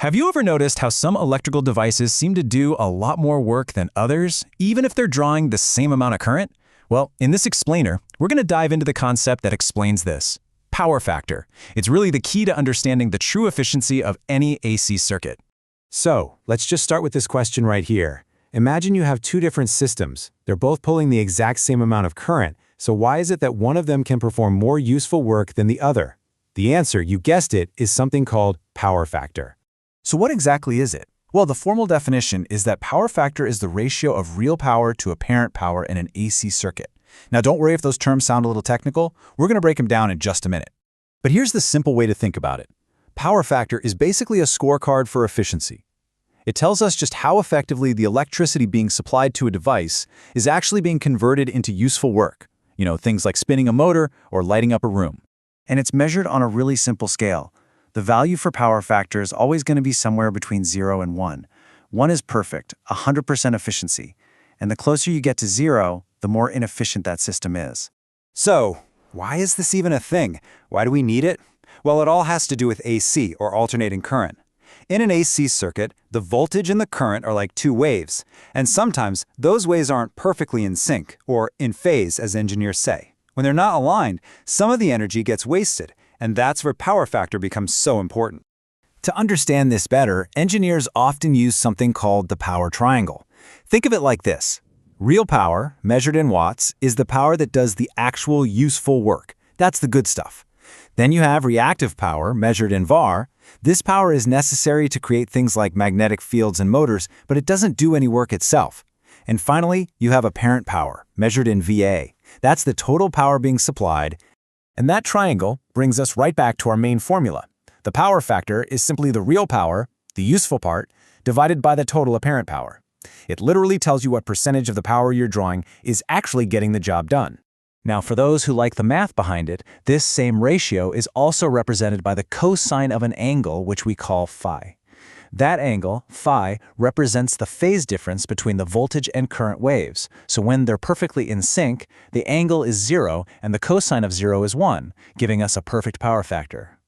Have you ever noticed how some electrical devices seem to do a lot more work than others, even if they're drawing the same amount of current? Well, in this explainer, we're going to dive into the concept that explains this: power factor. It's really the key to understanding the true efficiency of any AC circuit. So, let's just start with this question right here. Imagine you have two different systems. They're both pulling the exact same amount of current, so why is it that one of them can perform more useful work than the other? The answer, you guessed it, is something called power factor. So what exactly is it? Well, the formal definition is that power factor is the ratio of real power to apparent power in an AC circuit. Now, don't worry if those terms sound a little technical. We're going to break them down in just a minute. But here's the simple way to think about it. Power factor is basically a scorecard for efficiency. It tells us just how effectively the electricity being supplied to a device is actually being converted into useful work. Things like spinning a motor or lighting up a room. And it's measured on a really simple scale. The value for power factor is always going to be somewhere between 0 and 1. 1 is perfect, 100% efficiency. And the closer you get to 0, the more inefficient that system is. So, why is this even a thing? Why do we need it? Well, it all has to do with AC, or alternating current. In an AC circuit, the voltage and the current are like two waves, and sometimes those waves aren't perfectly in sync, or in phase, as engineers say. When they're not aligned, some of the energy gets wasted, and that's where power factor becomes so important. To understand this better, engineers often use something called the power triangle. Think of it like this. Real power, measured in watts, is the power that does the actual useful work. That's the good stuff. Then you have reactive power, measured in var. This power is necessary to create things like magnetic fields and motors, but it doesn't do any work itself. And finally, you have apparent power, measured in VA. That's the total power being supplied. And that triangle brings us right back to our main formula. The power factor is simply the real power, the useful part, divided by the total apparent power. It literally tells you what percentage of the power you're drawing is actually getting the job done. Now, for those who like the math behind it, this same ratio is also represented by the cosine of an angle, which we call phi. That angle, phi, represents the phase difference between the voltage and current waves. So when they're perfectly in sync, the angle is 0 and the cosine of 0 is 1, giving us a perfect power factor.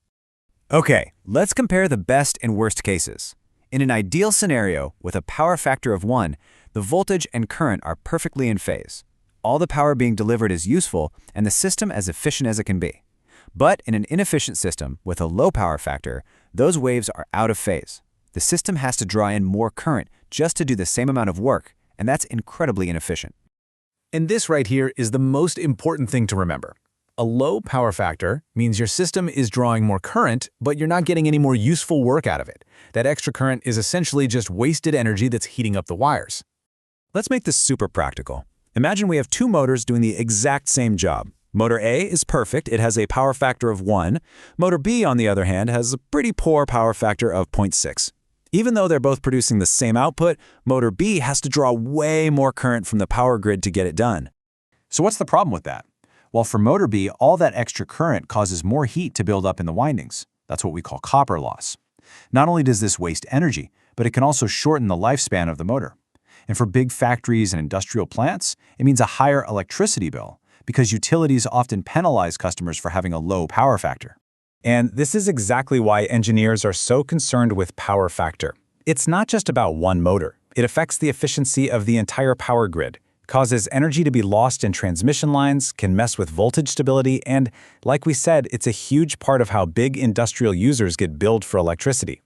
Okay, let's compare the best and worst cases. In an ideal scenario, with a power factor of 1, the voltage and current are perfectly in phase. All the power being delivered is useful and the system as efficient as it can be. But in an inefficient system with a low power factor, those waves are out of phase. The system has to draw in more current just to do the same amount of work, and that's incredibly inefficient. And this right here is the most important thing to remember. A low power factor means your system is drawing more current, but you're not getting any more useful work out of it. That extra current is essentially just wasted energy that's heating up the wires. Let's make this super practical. Imagine we have two motors doing the exact same job. Motor A is perfect, it has a power factor of 1. Motor B, on the other hand, has a pretty poor power factor of 0.6. Even though they're both producing the same output, motor B has to draw way more current from the power grid to get it done. So what's the problem with that? Well, for motor B, all that extra current causes more heat to build up in the windings. That's what we call copper loss. Not only does this waste energy, but it can also shorten the lifespan of the motor. And for big factories and industrial plants, it means a higher electricity bill, because utilities often penalize customers for having a low power factor. And this is exactly why engineers are so concerned with power factor. It's not just about one motor. It affects the efficiency of the entire power grid, causes energy to be lost in transmission lines, can mess with voltage stability, and, like we said, it's a huge part of how big industrial users get billed for electricity.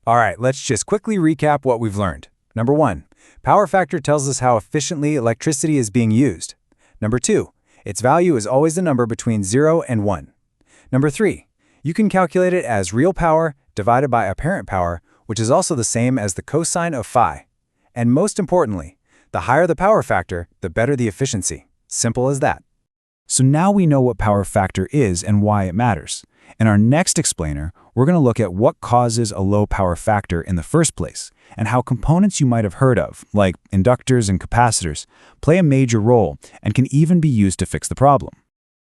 All right, let's just quickly recap what we've learned. Number 1, power factor tells us how efficiently electricity is being used. Number 2, its value is always the number between 0 and 1. Number 3, you can calculate it as real power divided by apparent power, which is also the same as the cosine of phi. And most importantly, the higher the power factor, the better the efficiency. Simple as that. So now we know what power factor is and why it matters. In our next explainer, we're going to look at what causes a low power factor in the first place, and how components you might have heard of, like inductors and capacitors, play a major role and can even be used to fix the problem.